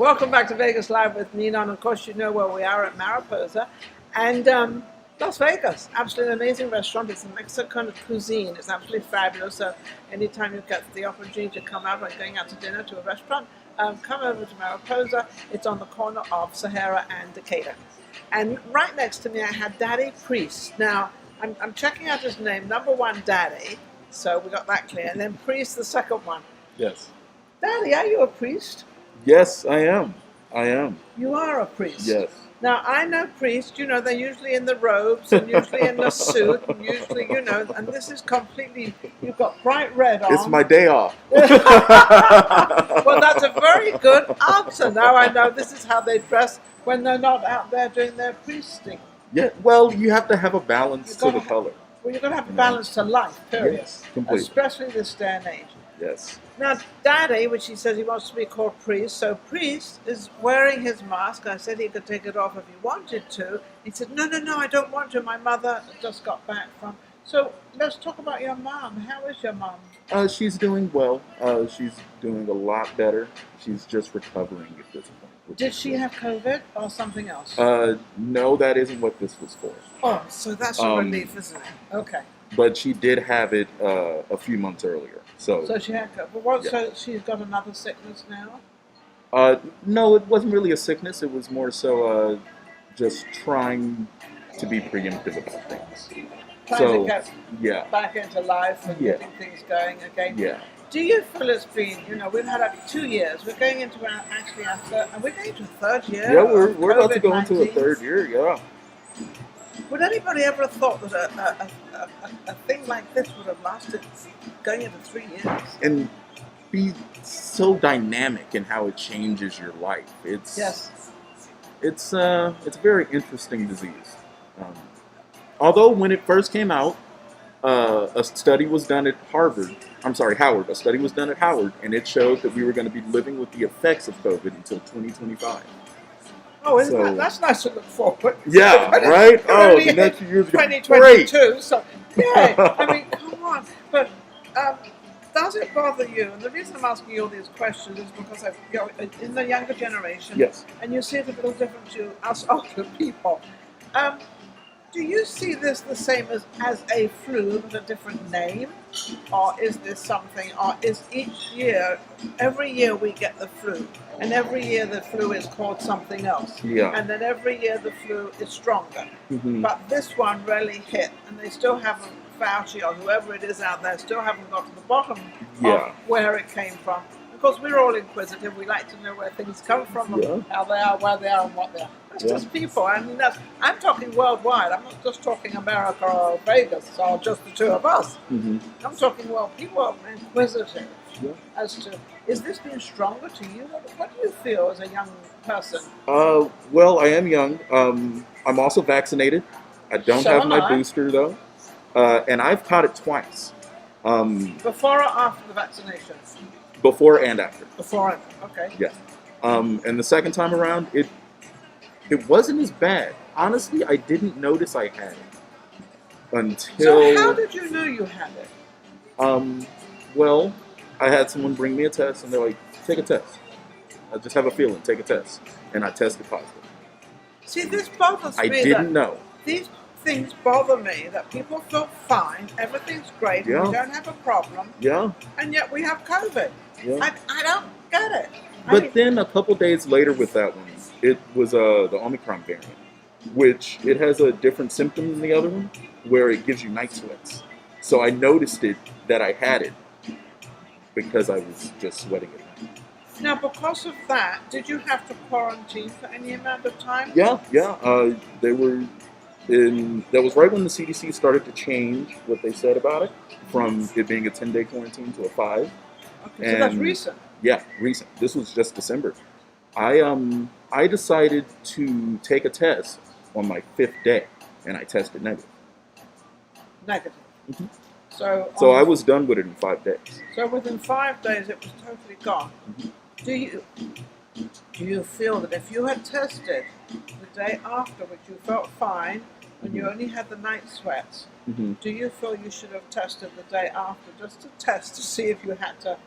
Welcome back to Vegas Live with Ninon. Of course, you know where we are at Mariposa. And Las Vegas, absolutely amazing restaurant. It's a Mexican cuisine. It's absolutely fabulous. So anytime you get the opportunity to come out or going out to dinner to a restaurant, come over to Mariposa. It's on the corner of Sahara and Decatur. And right next to me, I had Daddy Priest. Now, I'm checking out his name. Number one, Daddy. So we got that clear. And then Priest, the second one. Yes. Daddy, are you a priest? Yes, I am. I am. You are a priest. Yes. Now, I know priests, you know, they're usually in the robes and usually in the suit and usually, you know, and this is completely, you've got bright red on. It's my day off. Well, that's a very good answer. Now I know this is how they dress when they're not out there doing their priesting. Yeah, well, you have to have a balance to the color. Well, you're going to have a balance to life, period. Yes, completely. Especially this day and age. Yes. Now, Daddy, which he says he wants to be called Priest, so Priest is wearing his mask. I said he could take it off if he wanted to. He said, no, I don't want to. My mother just got back from... So let's talk about your mom. How is your mom? She's doing well. She's doing a lot better. She's just recovering at this point. Did she have COVID or something else? No, that isn't what this was for. Oh, so that's a relief, isn't it? Okay. But she did have it a few months earlier. So she had COVID. But yeah. So she's got another sickness now? No, it wasn't really a sickness. It was more so just trying to be preemptive about things. Trying to get back into life and getting things going again. Yeah. Do you feel it's been, you know, we've had 2 years. We're going into actually our third, and we're going into a third year. Yeah, we're about to go into a third year, yeah. Would anybody ever have thought that a thing like this would have lasted going into 3 years? And be so dynamic in how it changes your life. It's a very interesting disease. Although when it first came out, a study was done at Howard. A study was done at Howard, and it showed that we were going to be living with the effects of COVID until 2025. Oh, that's nice to look forward. Yeah, right? Oh, the next few years are going to be great. 2022, so, yeah, I mean, come on. But does it bother you? And the reason I'm asking you all these questions is because in the younger generation, yes, and you see it a little different to us older people. Do you see this the same as a flu with a different name? Or is this something, or is every year we get the flu, and every year the flu is called something else. Yeah. And then every year the flu is stronger. Mm-hmm. But this one really hit, and they still haven't, Fauci or whoever it is out there, still haven't got to the bottom of where it came from. Because we're all inquisitive, we like to know where things come from, and how they are, where they are, and what they are. That's just people. I mean, I'm talking worldwide. I'm not just talking America or Vegas or just the two of us. Mm-hmm. I'm talking, people are inquisitive as to, is this being stronger to you? What do you feel as a young person? Well, I am young. I'm also vaccinated. I don't have my booster, though. And I've caught it twice. Before or after the vaccination? Before and after. Before and after, okay. Yeah. And the second time around, it wasn't as bad. Honestly, I didn't notice I had it until... So how did you know you had it? Well, I had someone bring me a test, and they're like, take a test. I just have a feeling, take a test. And I tested positive. See, this bothers me. I didn't know. These things bother me, that people feel fine, everything's great, we don't have a problem, and yet we have COVID. Yeah. I don't get it. But then a couple days later with that one, it was the Omicron variant, which it has a different symptom than the other one, where it gives you night sweats. So I noticed that I had it because I was just sweating at night. Now, because of that, did you have to quarantine for any amount of time? Yeah. That was right when the CDC started to change what they said about it, from it being a 10-day quarantine to a 5. Okay, so that's recent. Yeah, recent. This was just December. I decided to take a test on my 5th day, and I tested negative. Negative. Mm-hmm. So I was done with it in 5 days. So within 5 days, it was totally gone. Mm-hmm. Do you feel that if you had tested the day after, which you felt fine, when you only had the night sweats, do you feel you should have tested the day after just to test to see if you had to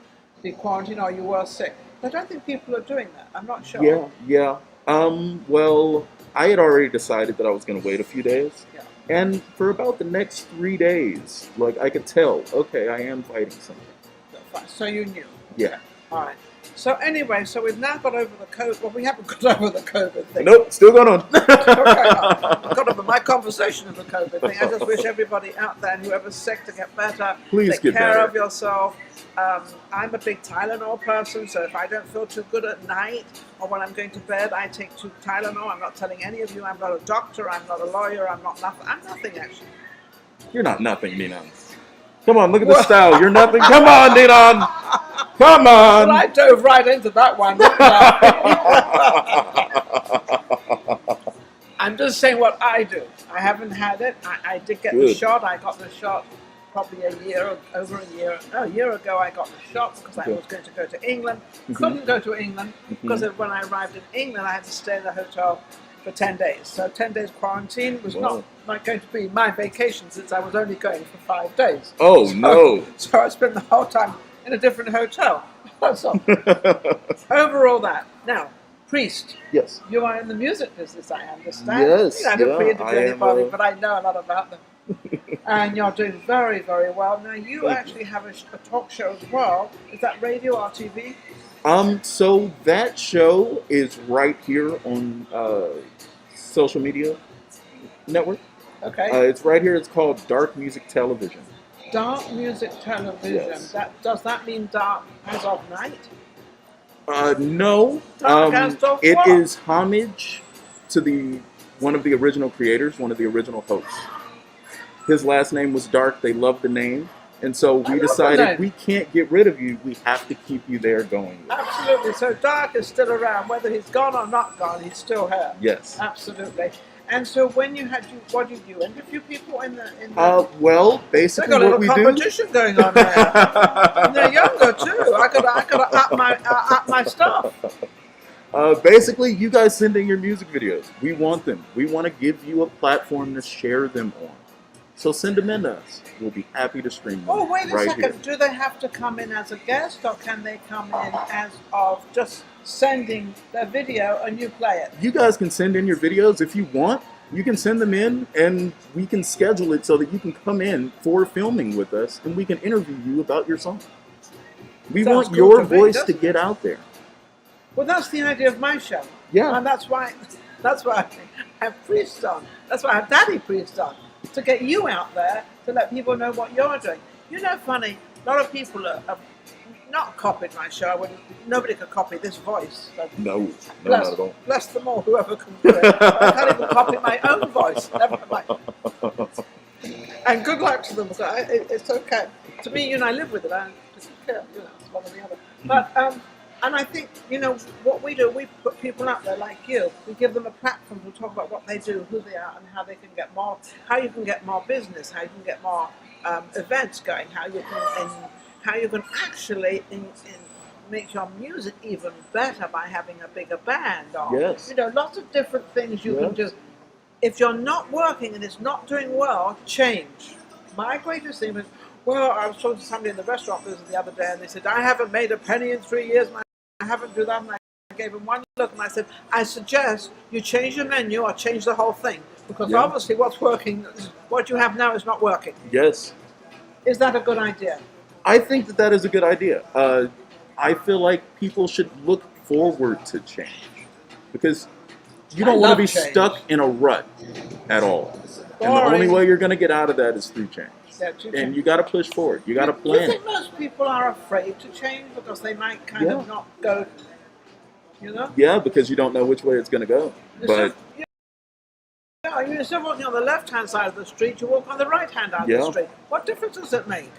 be quarantined or you were sick? I don't think people are doing that. I'm not sure. Yeah. Well, I had already decided that I was going to wait a few days. Yeah. And for about the next 3 days, like, I could tell, okay, I am fighting something. So you knew? Yeah. All right. So anyway, so we've now got over the COVID. Well, we haven't got over the COVID thing. Nope, still going on. I've got over my conversation of the COVID thing. I just wish everybody out there and whoever's sick to get better. Please take get care better. of yourself. I'm a big Tylenol person, so if I don't feel too good at night or when I'm going to bed, I take 2 Tylenol. I'm not telling any of you I'm not a doctor, I'm not a lawyer, I'm not nothing. I'm nothing, actually. You're not nothing, Ninon. Come on, look at the style. You're nothing. Come on, Ninon. Come on. But I dove right into that one, didn't I? I'm just saying what I do. I haven't had it. I did get the shot. I got the shot probably a year ago. I got the shot because I was going to go to England. Couldn't go to England because when I arrived in England, I had to stay in the hotel for 10 days. So 10 days quarantine was not going to be my vacation since I was only going for 5 days. Oh, no. So I spent the whole time in a different hotel. So, overall that. Now, Priest. Yes. You are in the music business, I understand. Yes. I don't pre-interview anybody, am, but I know a lot about them. And you're doing very, very well. Now, you actually have a talk show as well. Is that radio or TV? So that show is right here on social media network. Okay. It's right here. It's called Dark Music Television. Dark music television. Yes. Does that mean dark as of night? No. Dark as of it what? is homage to one of the original creators, one of the original hosts. His last name was Dark. They loved the name. And so we decided we can't get rid of you. We have to keep you there going. Absolutely. So Dark is still around. Whether he's gone or not gone, he's still here. Yes. Absolutely. And so when you had what did you interview people in the well, basically got a what little we competition going on there. And they're younger too. I gotta up my stuff. Basically, you guys send in your music videos. We want them. We want to give you a platform to share them on. So send them in to us. We'll be happy to stream them. Oh, wait a second. Here. Do they have to come in as a guest, or can they come in as of just sending their video and you play it? You guys can send in your videos if you want. You can send them in, and we can schedule it so that you can come in for filming with us, and we can interview you about your song. We want your voice to get out there. Well, that's the idea of my show. Yeah. And that's why I have Priest on. That's why I have Daddy Priest on. To get you out there, to let people know what you're doing. You know, funny, a lot of people have not copied my show. Nobody could copy this voice. So no, not at all. Bless them all, whoever can do it. I can't even copy my own voice. Never mind. And good luck to them. So it's okay. To me, I live with it. I just care. It's one or the other. But and I think, what we do, we put people out there like you. We give them a platform to talk about what they do, who they are, and how they can get more, how you can get more business, how you can get more events going, how you can actually make your music even better by having a bigger band. Or, lots of different things you can do. If you're not working and it's not doing well, change. My greatest thing was, I was talking to somebody in the restaurant business the other day, and they said, I haven't made a penny in 3 years. I haven't do that. And I gave them one look, and I said, I suggest you change your menu or change the whole thing. Because obviously what's working, what you have now is not working. Yes. Is that a good idea? I think that is a good idea. I feel like people should look forward to change. Because you don't want to be stuck in a rut at all. And the only way you're going to get out of that is through change. And you got to push forward. You got to plan. Do you think most people are afraid to change because they might kind of not go, Yeah, because you don't know which way it's going to go. But you're still walking on the left-hand side of the street. You walk on the right-hand side of the street. What difference does it make?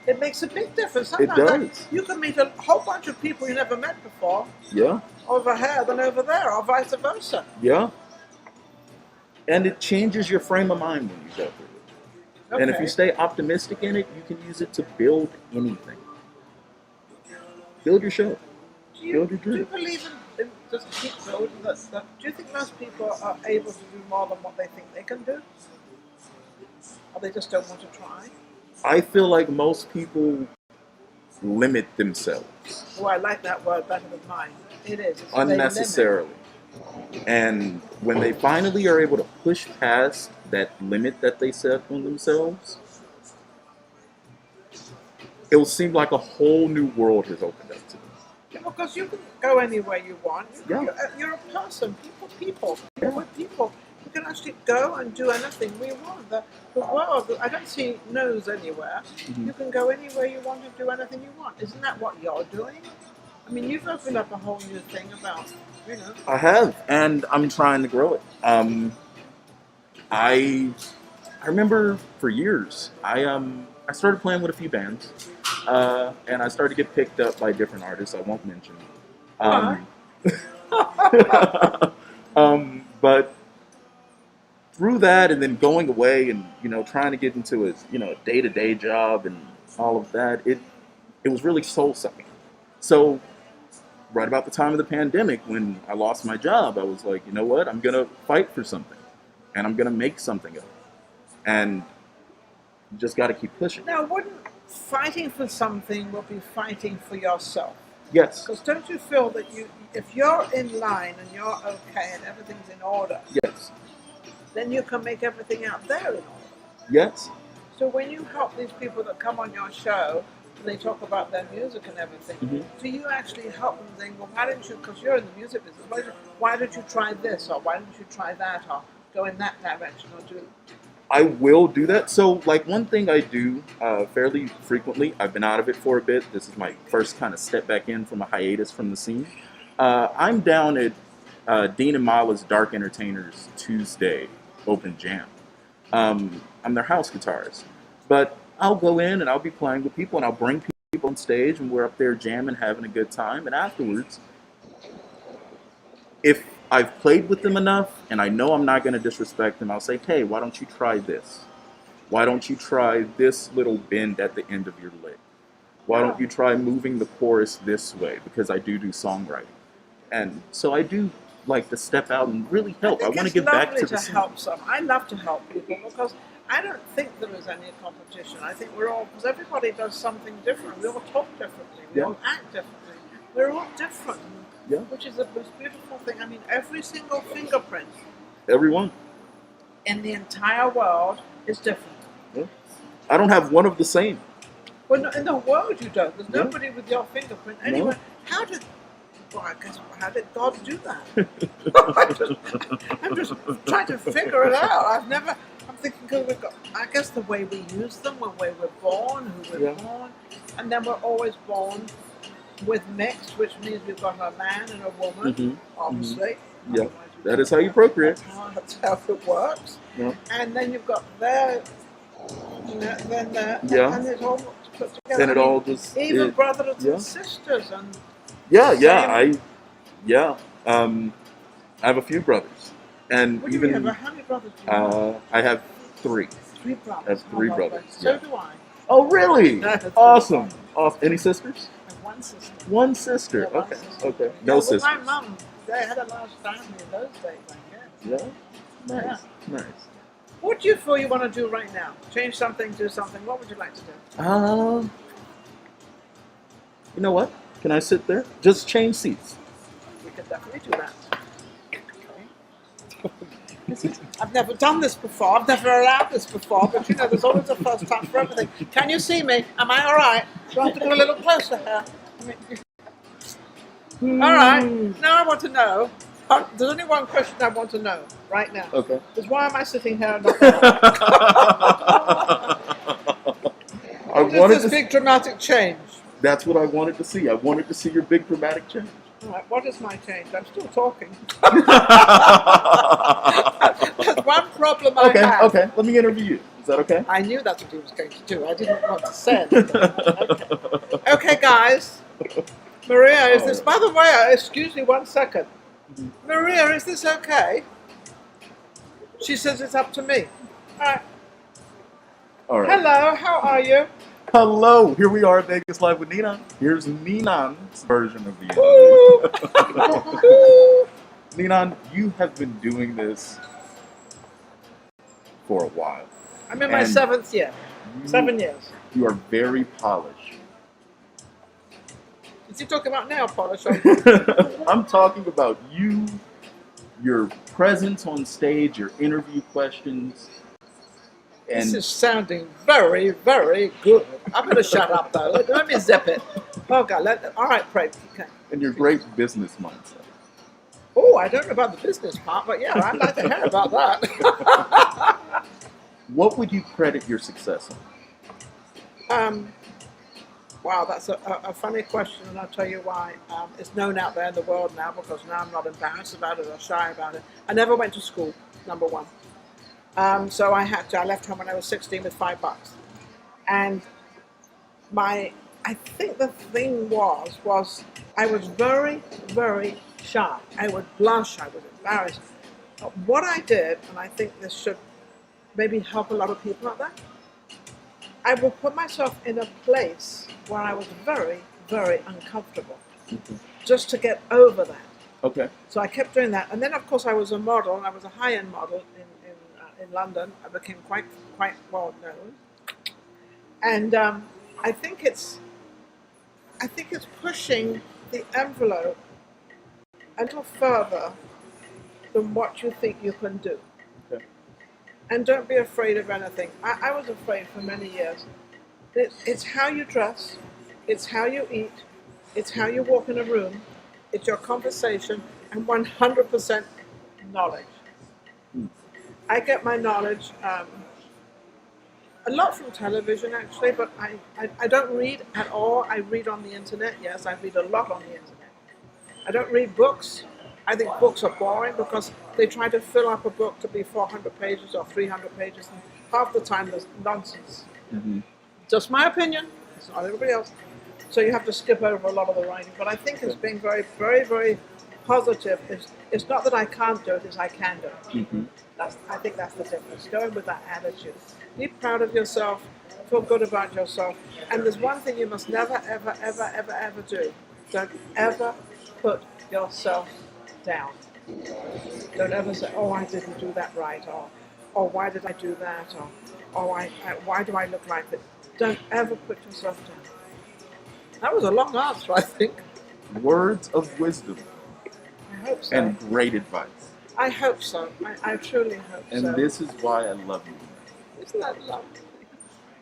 It makes a big difference. Sometimes it does. You can meet a whole bunch of people you never met before. Yeah. Over here than over there, or vice versa. Yeah. And it changes your frame of mind when you go through it. Okay. And if you stay optimistic in it, you can use it to build anything. Build your show. Build your dream. Do you believe in just keep building that stuff? Do you think most people are able to do more than what they think they can do? Or they just don't want to try? I feel like most people limit themselves. Oh, I like that word better than mine. It is. It's Unnecessarily. And when they finally are able to push past that limit that they set on themselves, it will seem like a whole new world has opened up to them. Yeah, because you can go anywhere you want. Yeah. You're a person. People. We're people. We can actually go and do anything we want. The world, I don't see no's anywhere. Mm-hmm. You can go anywhere you want and do anything you want. Isn't that what you're doing? I mean, you've opened up a whole new thing about, you know. I have, and I'm trying to grow it. I remember for years, I started playing with a few bands, and I started to get picked up by different artists I won't mention. But through that, and then going away, and trying to get into a day-to-day job and all of that, it was really soul-sucking. So, right about the time of the pandemic, when I lost my job, I was like, you know what? I'm gonna fight for something, and I'm gonna make something of it, and you just got to keep pushing. Now, wouldn't fighting for something will be fighting for yourself? Yes. Because don't you feel that if you're in line and you're okay and everything's in order, yes, then you can make everything out there in order. Yes. So when you help these people that come on your show and they talk about their music and everything, mm-hmm. do you actually help them think, well, why don't you, because you're in the music business, why don't you try this, or why don't you try that, or go in that direction, or do... I will do that. So, like, one thing I do fairly frequently, I've been out of it for a bit. This is my first kind of step back in from a hiatus from the scene. I'm down at Dean and Mala's Dark Entertainers Tuesday open jam. I'm their house guitarist. But I'll go in and I'll be playing with people, and I'll bring people on stage, and we're up there jamming, having a good time. And afterwards, if I've played with them enough, and I know I'm not going to disrespect them, I'll say, hey, why don't you try this? Why don't you try this little bend at the end of your lick? Why don't you try moving the chorus this way? Because I do songwriting. And so I do like to step out and really help. I want to give back to the scene. Help some. I love to help people because I don't think there is any competition. I think we're all, because everybody does something different. We all talk differently. We all act differently. We're all different. Yeah. Which is the most beautiful thing. I mean, every single fingerprint. Everyone. In the entire world is different. Yeah. I don't have one of the same. Well, in the world you don't. There's nobody with your fingerprint. Anyway, how did God do that? I'm just trying to figure it out. I'm thinking, I guess the way we use them, when we're born, who we're born, and then we're always born with mixed, which means we've got a man and a woman, obviously. Mm-hmm. Yeah, that is how you procreate. That's how it works. Yeah. And then you've got their, and it's all put together. And it all just even brothers and sisters and. I have a few brothers, and what do you have? How many brothers do you have? I have 3. 3 brothers. I have 3 brothers. So do I. Oh, really? Awesome. Awesome. Any sisters? One sister. One sister. Yeah, okay. Sister. Okay. No sisters. My mum, they had a large family in those days, I guess. Yeah. Nice. Yeah. Nice. What do you feel you want to do right now? Change something, do something. What would you like to do? You know what? Can I sit there? Just change seats. We could definitely do that. Okay. I've never done this before. I've never allowed this before. But there's always a first time for everything. Can you see me? Am I all right? Do I have to go a little closer here? All right. Now I want to know. There's only one question I want to know right now. Okay. Is why am I sitting here and not there? What is this big dramatic change? That's what I wanted to see. I wanted to see your big dramatic change. All right, what is my change? I'm still talking. That's one problem I have. Okay. Let me interview you. Is that okay? I knew that's what he was going to do. I didn't want to say it. Okay, guys. Maria, is this... By the way, excuse me 1 second. Maria, is this okay? She says it's up to me. All right. Hello, how are you? Hello, here we are at Vegas Live with Ninon. Here's Ninon's version of the interview. Ninon, you have been doing this for a while. I'm in my 7th year. 7 years. You are very polished. Is he talking about nail polish? I'm talking about you, your presence on stage, your interview questions. And this is sounding very, very good. I'm going to shut up, though. Let me zip it. Oh, God. All right, Craig. Okay. And your great business mindset. Oh, I don't know about the business part, but yeah, I'd like to hear about that. What would you credit your success on? Wow, that's a funny question, and I'll tell you why. It's known out there in the world now because now I'm not embarrassed about it or shy about it. I never went to school, number one. So I left home when I was 16 with $5. And I think the thing was I was very, very shy. I would blush, I was embarrassed. But what I did, and I think this should maybe help a lot of people out there, I would put myself in a place where I was very, very uncomfortable, just to get over that. Okay. So I kept doing that. And then, of course, I was a model, and I was a high-end model in London. I became quite well known. And I think it's pushing the envelope a little further than what you think you can do. Okay. And don't be afraid of anything. I was afraid for many years. It's how you dress, it's how you eat, it's how you walk in a room, it's your conversation, and 100% knowledge. I get my knowledge a lot from television, actually, but I don't read at all. I read on the internet. Yes, I read a lot on the internet. I don't read books. I think books are boring because they try to fill up a book to be 400 pages or 300 pages, and half the time there's nonsense. Mm-hmm. Just my opinion. It's not everybody else. So you have to skip over a lot of the writing. But I think it's being very, very, very positive. It's not that I can't do it, it's I can do it. Mm-hmm. I think that's the difference. Going with that attitude. Be proud of yourself. Feel good about yourself. And there's one thing you must never, ever, ever, ever, ever do. Don't ever put yourself down. Don't ever say, oh, I didn't do that right, or why did I do that, or why do I look like this? Don't ever put yourself down. That was a long answer, I think. Words of wisdom. I hope so. And great advice. I hope so. I truly hope so. And this is why I love you. Isn't that lovely?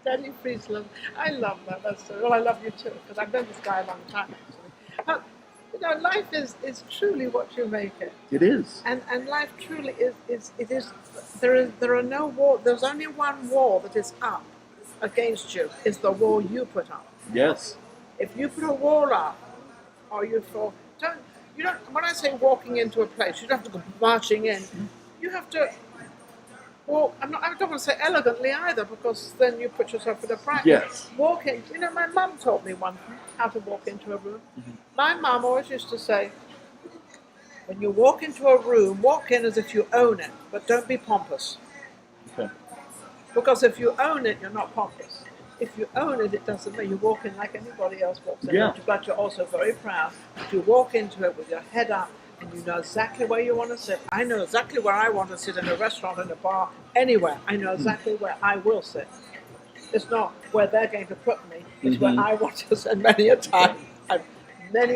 Daddy, please love. I love that. That's so. Well, I love you too, because I've known this guy a long time, actually. But, life is truly what you make it. It is. And life truly is. There are no wall. There's only one wall that is up against you. Is the wall you put up. Yes. If you put a wall up, or you fall, you don't. When I say walking into a place, you don't have to go marching in. You have to walk. I don't want to say elegantly either, because then you put yourself in a practice. Yes. Walking. My mum taught me once how to walk into a room. Mm-hmm. My mum always used to say, when you walk into a room, walk in as if you own it, but don't be pompous. Okay. Because if you own it, you're not pompous. If you own it, it doesn't matter. You walk in like anybody else walks in. Yeah. But you're also very proud. You walk into it with your head up, and you know exactly where you want to sit. I know exactly where I want to sit in a restaurant, in a bar, anywhere. I know exactly where I will sit. It's not where they're going to put me. It's where I want to sit. Many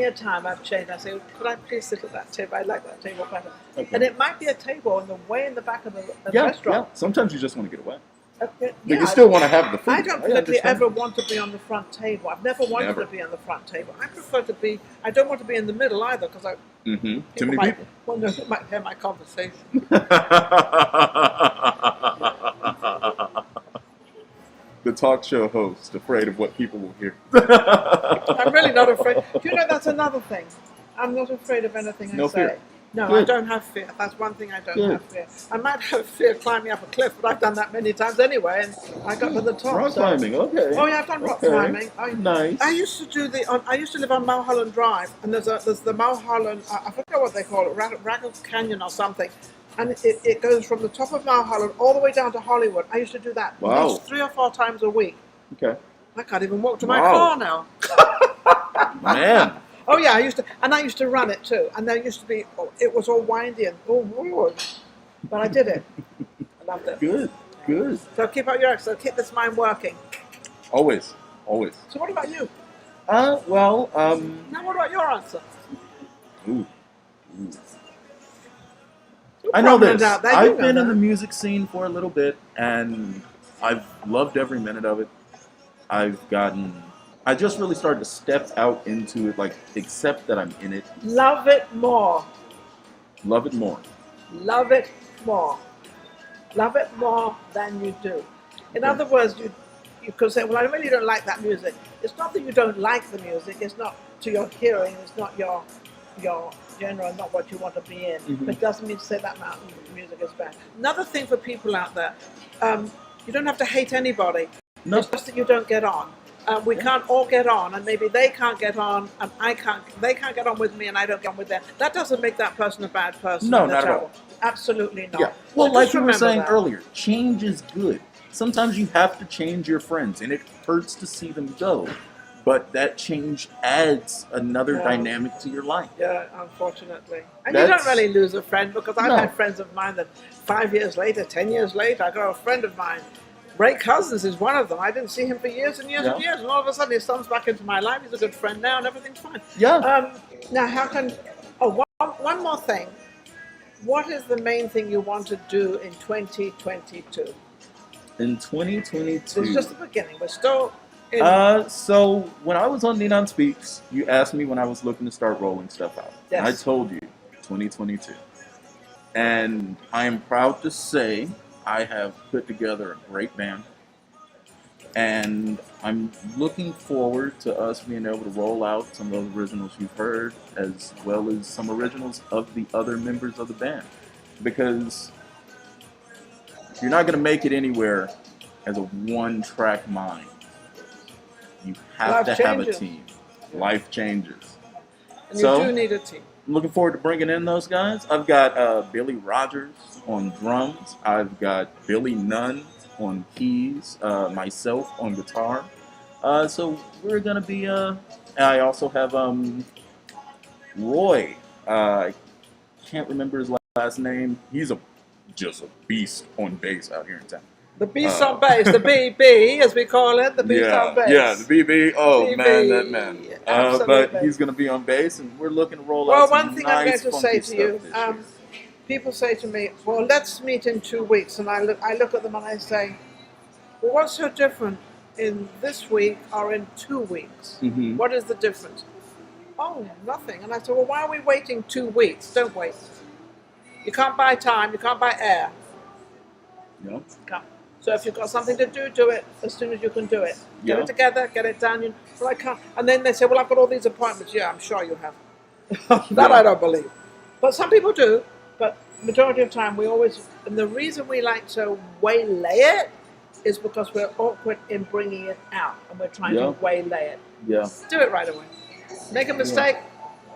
a time I've changed. I say, could I please sit at that table? I like that table better. Okay. And it might be a table way in the back of the restaurant. Yeah. Sometimes you just want to get away. Okay. But you still want to have the food. I don't particularly ever want to be on the front table. I've never wanted to be on the front table. I prefer to be. I don't want to be in the middle either, because too many people. Well, no, they might hear my conversation. The talk show host, afraid of what people will hear. I'm really not afraid. Do you know, that's another thing. I'm not afraid of anything I say. Fear. No, Good. I don't have fear. That's one thing I don't have fear. I might have fear climbing up a cliff, but I've done that many times anyway, and I got to the top. Rock climbing, okay. Oh yeah, I've done rock climbing. Nice. I used to live on Mulholland Drive, and there's the Mulholland. I forget what they call it, Raggle Canyon or something, and it goes from the top of Mulholland all the way down to Hollywood. I used to do that at least 3 or 4 times a week. Okay. I can't even walk to my car now. Man. Oh yeah, I used to run it too, and there used to be. It was all windy and but I did it. I loved it. Good. So keep up your exercise. Keep this mind working. Always. So what about you? Now what about your answer? Ooh. I know this. I've been in the music scene for a little bit, and I've loved every minute of it. I just really started to step out into it, like, accept that I'm in it. Love it more. Love it more. Love it more. Love it more than you do. In other words, you could say, well, I really don't like that music. It's not that you don't like the music. It's not to your hearing. It's not your genre, not what you want to be in. Mm-hmm. But it doesn't mean to say that music is bad. Another thing for people out there, you don't have to hate anybody. No. It's just that you don't get on. We can't all get on, and maybe they can't get on, and they can't get on with me, and I don't get on with them. That doesn't make that person a bad person. No, not at all. Absolutely not. Yeah. Well, so like you were saying earlier, change is good. Sometimes you have to change your friends, and it hurts to see them go. But that change adds another dynamic to your life. Yeah, unfortunately. And you don't really lose a friend, because I've had friends of mine that 5 years later, 10 years later, I got a friend of mine. Ray Cousins is one of them. I didn't see him for years and years and years, and all of a sudden he comes back into my life. He's a good friend now, and everything's fine. Yeah. Now, how can... Oh, one more thing. What is the main thing you want to do in 2022? In 2022... It's just the beginning. We're still... So when I was on Ninon Speaks, you asked me when I was looking to start rolling stuff out. Yes. And I told you, 2022. And I am proud to say I have put together a great band. And I'm looking forward to us being able to roll out some of those originals you've heard, as well as some originals of the other members of the band. Because you're not going to make it anywhere as a one-track mind. You have to have a team. Life changes. And you do need a team. I'm looking forward to bringing in those guys. I've got Billy Rogers on drums. I've got Billy Nunn on keys. Myself on guitar. So we're going to be... I also have Roy. I can't remember his last name. He's just a beast on bass out here in town. The beast on bass, the BB, as we call it, the beast on bass. Yeah, the BB. Oh, BB. Man, that man. But he's going to be on bass, and we're looking to roll out some one thing I'm going to say to you, people say to me, well, let's meet in 2 weeks. And I look at them and I say, well, what's so different in this week or in 2 weeks? Mm-hmm. What is the difference? Oh, nothing. And I said, well, why are we waiting 2 weeks? Don't wait. You can't buy time. You can't buy air. No. Can't. So if you've got something to do, do it as soon as you can do it. Get it together, get it done. Well, I can't. And then they say, well, I've got all these appointments. Yeah, I'm sure you have. That I don't believe. But some people do. But majority of the time, we always... And the reason we like to waylay it is because we're awkward in bringing it out. And we're trying to waylay it. Yeah. Do it right away. Make a mistake.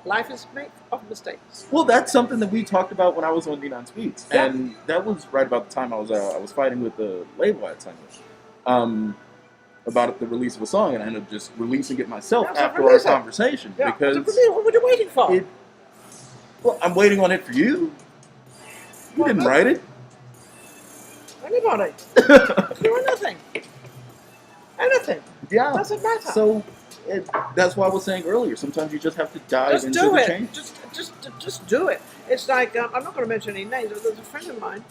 Life is made of mistakes. Well, that's something that we talked about when I was on Ninon Speaks, and that was right about the time I was fighting with the label at the time, about the release of a song, and I ended up just releasing it myself after our conversation because what were you waiting for? Well, I'm waiting on it for you. You didn't write it. Anybody? You're nothing. Anything. Yeah. Doesn't matter. So. That's why I was saying earlier. Sometimes you just have to dive into the change. Just do it. It's like I'm not going to mention any names. But there's a friend of mine.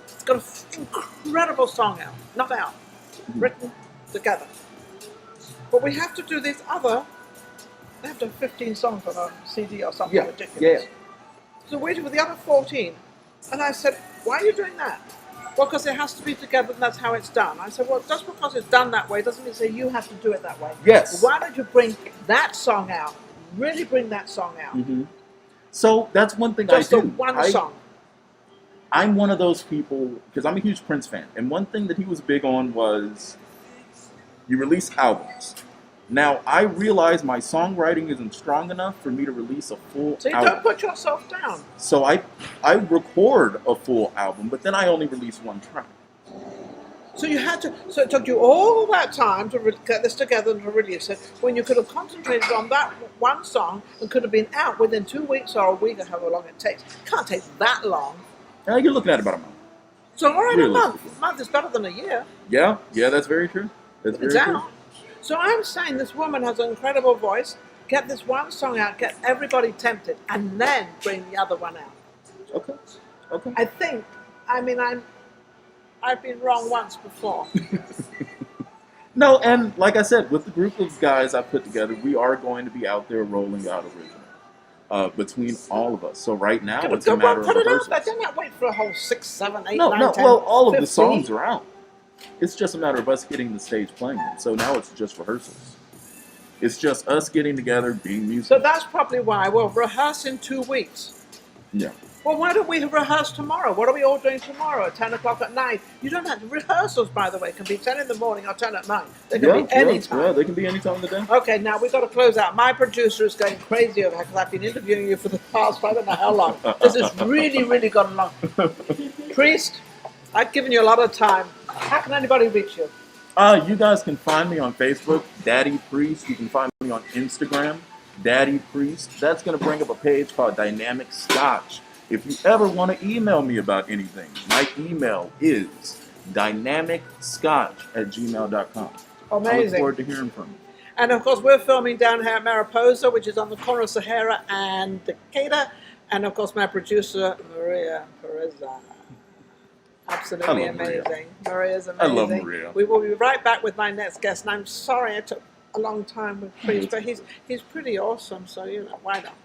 It's got an incredible song out, not out, written together. But we have to do these other. They have to have 15 songs on a CD or something ridiculous. Yeah. So waiting for the other 14, and I said, "Why are you doing that?" Well, because it has to be together, and that's how it's done. I said, well, just because it's done that way doesn't mean to say you have to do it that way. Yes. Why don't you bring that song out? Really bring that song out. Mm-hmm. So that's one thing just I do. Just the one song. I'm one of those people, because I'm a huge Prince fan, and one thing that he was big on was you release albums. Now, I realize my songwriting isn't strong enough for me to release a full album. So you don't put yourself down. So I record a full album, but then I only release one track. So you had to. So it took you all that time to get this together and to release it, when you could have concentrated on that one song and could have been out within 2 weeks or a week or however long it takes. It can't take that long. Now you're looking at about a month. So all right, a month. A month is better than a year. Yeah, that's very true. That's very true. So I'm saying this woman has an incredible voice. Get this one song out, get everybody tempted, and then bring the other one out. Okay. Okay. I've been wrong once before. No, and like I said, with the group of guys I put together, we are going to be out there rolling out original between all of us. So right now, it's a matter of rehearsals. I did not wait for a whole 6, 7, 8, No, 9, no. 10, Well, all 15. of the songs are out. It's just a matter of us getting the stage playing them. So now it's just rehearsals. It's just us getting together, being musical. So that's probably why we'll rehearse in 2 weeks. Yeah. Well, why don't we rehearse tomorrow? What are we all doing tomorrow at 10 o'clock at night? You don't have rehearsals, by the way, can be 10 in the morning or 10 at night. They can be any time. Yeah, they can be any time of the day. Okay, now we've got to close out. My producer is going crazy over here because I've been interviewing you for the past, I don't know how long. This has really, really gone long. Priest, I've given you a lot of time. How can anybody reach you? You guys can find me on Facebook, Daddy Priest. You can find me on Instagram, Daddy Priest. That's going to bring up a page called Dynamic Scotch. If you ever want to email me about anything, my email is dynamicscotch@gmail.com. Amazing. I look forward to hearing from you. And of course, we're filming down here at Mariposa, which is on the corner of Sahara and Decatur. And of course, my producer, Maria Pureza. Absolutely amazing. Maria's amazing. I love Maria. We will be right back with my next guest. And I'm sorry it took a long time with Priest, but he's pretty awesome. So, why not?